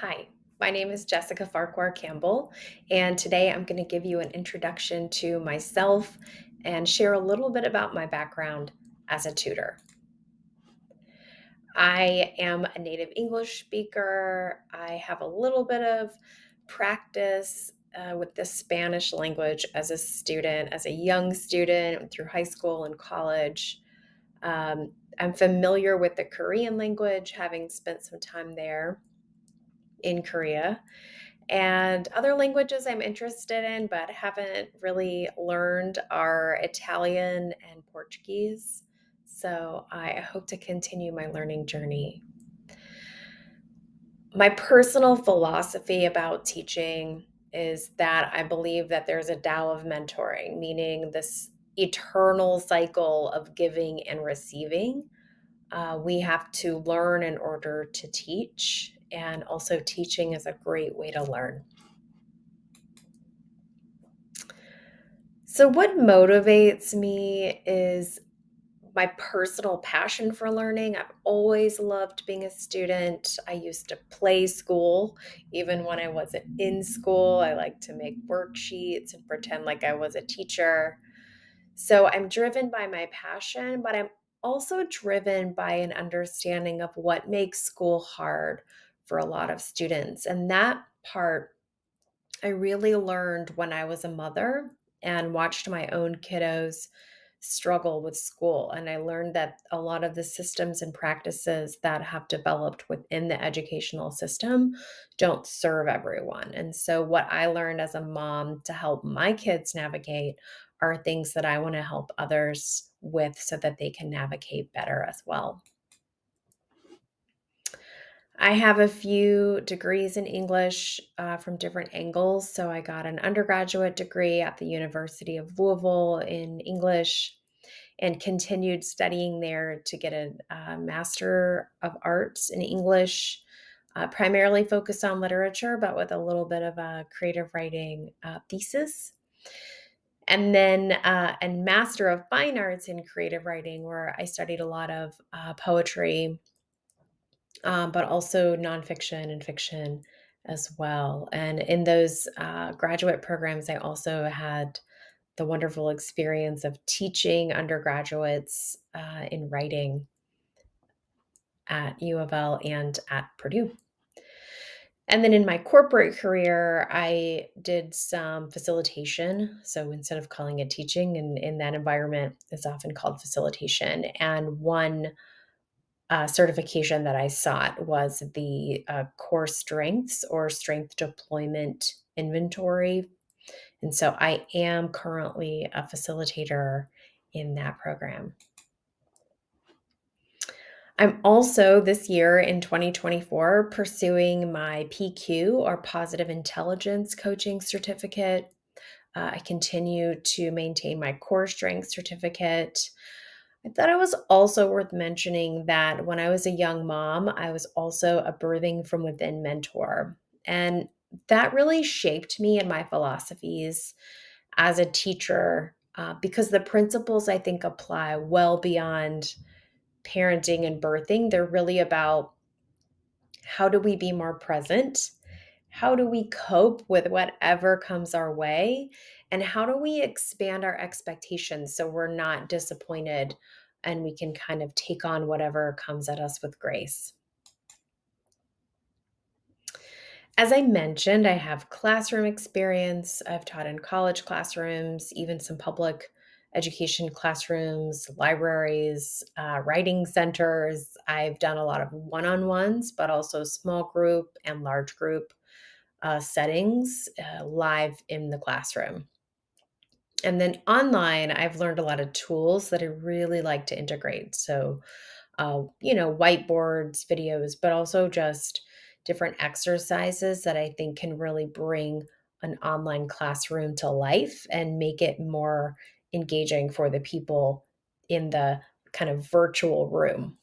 Hi, my name is Jessica Farquhar Campbell, and today I'm going to give you an introduction to myself and share a little bit about my background as a tutor. I am a native English speaker. I have a little bit of practice with the Spanish language as a student, as a young student through high school and college. I'm familiar with the Korean language, having spent some time there in Korea. And other languages I'm interested in, but haven't really learned are Italian and Portuguese. So I hope to continue my learning journey. My personal philosophy about teaching is that I believe that there's a Tao of mentoring, meaning this eternal cycle of giving and receiving. We have to learn in order to teach, and also teaching is a great way to learn. So, what motivates me is my personal passion for learning. I've always loved being a student. I used to play school even when I wasn't in school. I like to make worksheets and pretend like I was a teacher. So, I'm driven by my passion, but I'm also driven by an understanding of what makes school hard for a lot of students. And that part I really learned when I was a mother and watched my own kiddos struggle with school. And I learned that a lot of the systems and practices that have developed within the educational system don't serve everyone. And so, what I learned as a mom to help my kids navigate are things that I want to help others with so that they can navigate better as well. I have a few degrees in English from different angles. So I got an undergraduate degree at the University of Louisville in English and continued studying there to get a, Master of Arts in English, primarily focused on literature, but with a little bit of a creative writing thesis. And then a Master of Fine Arts in creative writing, where I studied a lot of poetry, but also nonfiction and fiction as well. And in those graduate programs, I also had the wonderful experience of teaching undergraduates in writing at U of L and at Purdue. And then in my corporate career, I did some facilitation. So instead of calling it teaching, in that environment, it's often called facilitation. And one certification that I sought was the core strengths or strength deployment inventory. And so I am currently a facilitator in that program. I'm also this year in 2024 pursuing my PQ or positive intelligence coaching certificate. I continue to maintain my core strength certificate. I thought it was also worth mentioning that when I was a young mom, I was also a birthing from within mentor. And that really shaped me and my philosophies as a teacher because the principles I think apply well beyond parenting and birthing. They're really about how do we be more present? How do we cope with whatever comes our way? And how do we expand our expectations so we're not disappointed and we can kind of take on whatever comes at us with grace? As I mentioned, I have classroom experience. I've taught in college classrooms, even some public education classrooms, libraries, writing centers. I've done a lot of one on ones, but also small group and large group settings live in the classroom. And then online, I've learned a lot of tools that I really like to integrate. So, whiteboards, videos, but also just different exercises that I think can really bring an online classroom to life and make it more engaging for the people in the kind of virtual room.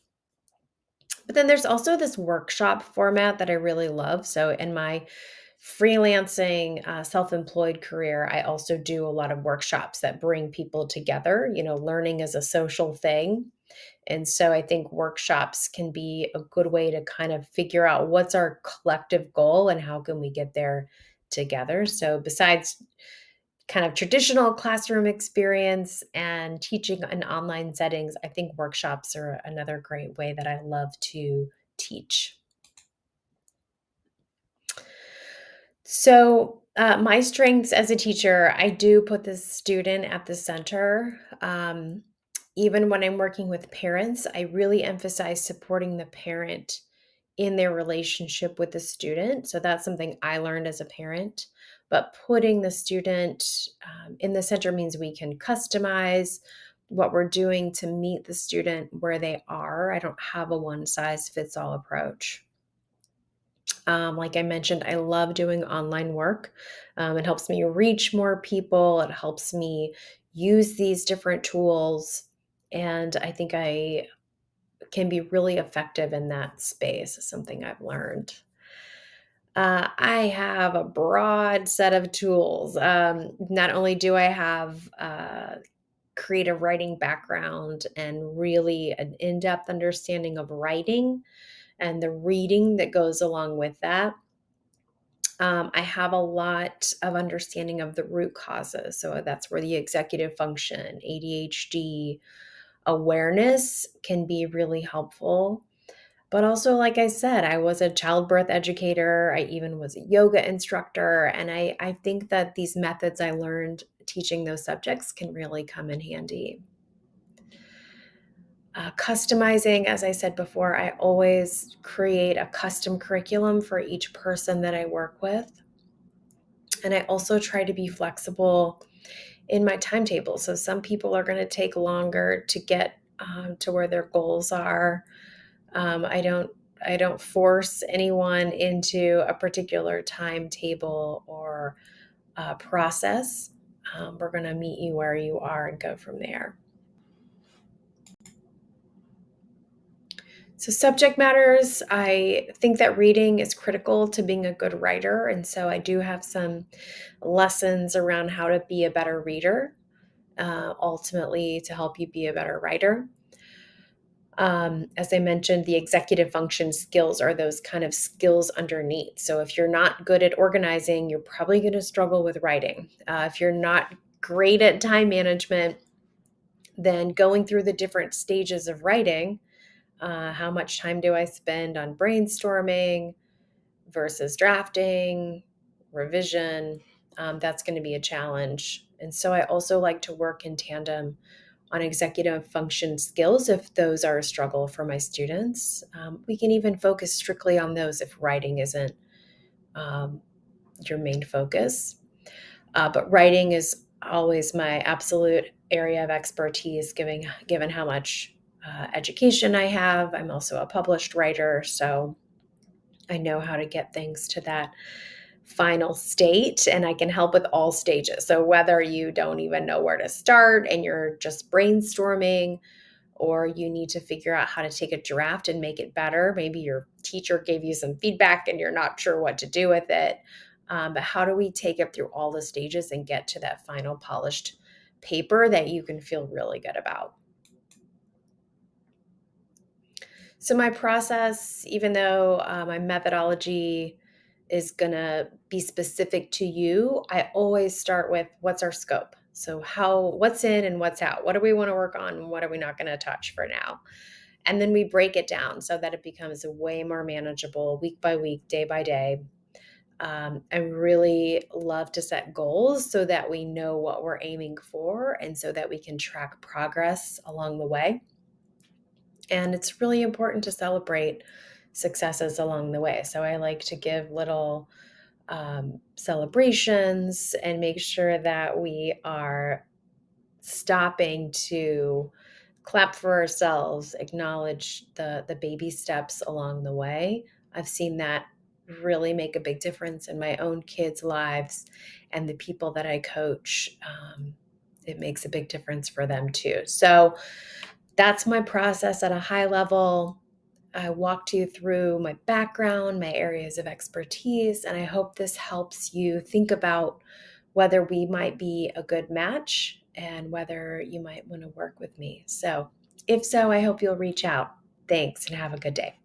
But then there's also this workshop format that I really love. So in my freelancing, self-employed career, I also do a lot of workshops that bring people together. Learning is a social thing. And so I think workshops can be a good way to kind of figure out what's our collective goal and how can we get there together. So besides kind of traditional classroom experience and teaching in online settings, I think workshops are another great way that I love to teach. So, my strengths as a teacher, I do put the student at the center. Even when I'm working with parents, I really emphasize supporting the parent in their relationship with the student. So, that's something I learned as a parent. But putting the student in the center means we can customize what we're doing to meet the student where they are. I don't have a one size fits all approach. Like I mentioned, I love doing online work. It helps me reach more people. It helps me use these different tools. And I think I can be really effective in that space, is something I've learned. I have a broad set of tools. Not only do I have creative writing background and really an in depth understanding of writing and the reading that goes along with that, I have a lot of understanding of the root causes. So that's where the executive function, ADHD, awareness can be really helpful. But also, like I said, I was a childbirth educator. I even was a yoga instructor. And I think that these methods I learned teaching those subjects can really come in handy. Customizing, as I said before, I always create a custom curriculum for each person that I work with. And I also try to be flexible in my timetable. So some people are going to take longer to get to where their goals are. Um, I don't I don't force anyone into a particular timetable or process. We're going to meet you where you are and go from there. So subject matters. I think that reading is critical to being a good writer, and so I do have some lessons around how to be a better reader, ultimately to help you be a better writer. As I mentioned, the executive function skills are those kind of skills underneath. So if you're not good at organizing, you're probably going to struggle with writing. If you're not great at time management, then going through the different stages of writing, how much time do I spend on brainstorming versus drafting, revision? That's going to be a challenge. And so I also like to work in tandem on executive function skills if those are a struggle for my students. We can even focus strictly on those if writing isn't um, your main focus. But writing is always my absolute area of expertise, given how much education I have. I'm also a published writer, so I know how to get things to that final state, and I can help with all stages. So whether you don't even know where to start and you're just brainstorming, or you need to figure out how to take a draft and make it better. Maybe your teacher gave you some feedback and you're not sure what to do with it. But how do we take it through all the stages and get to that final polished paper that you can feel really good about? So, my process, even though my methodology is going to be specific to you, I always start with what's our scope? So, what's in and what's out? What do we want to work on? And what are we not going to touch for now? And then we break it down so that it becomes way more manageable week by week, day by day. I really love to set goals so that we know what we're aiming for and so that we can track progress along the way. And it's really important to celebrate successes along the way. So I like to give little celebrations and make sure that we are stopping to clap for ourselves, acknowledge the baby steps along the way. I've seen that really make a big difference in my own kids' lives and the people that I coach. It makes a big difference for them too. So that's my process at a high level. I walked you through my background, my areas of expertise, and I hope this helps you think about whether we might be a good match and whether you might want to work with me. So If so, I hope you'll reach out. Thanks and have a good day.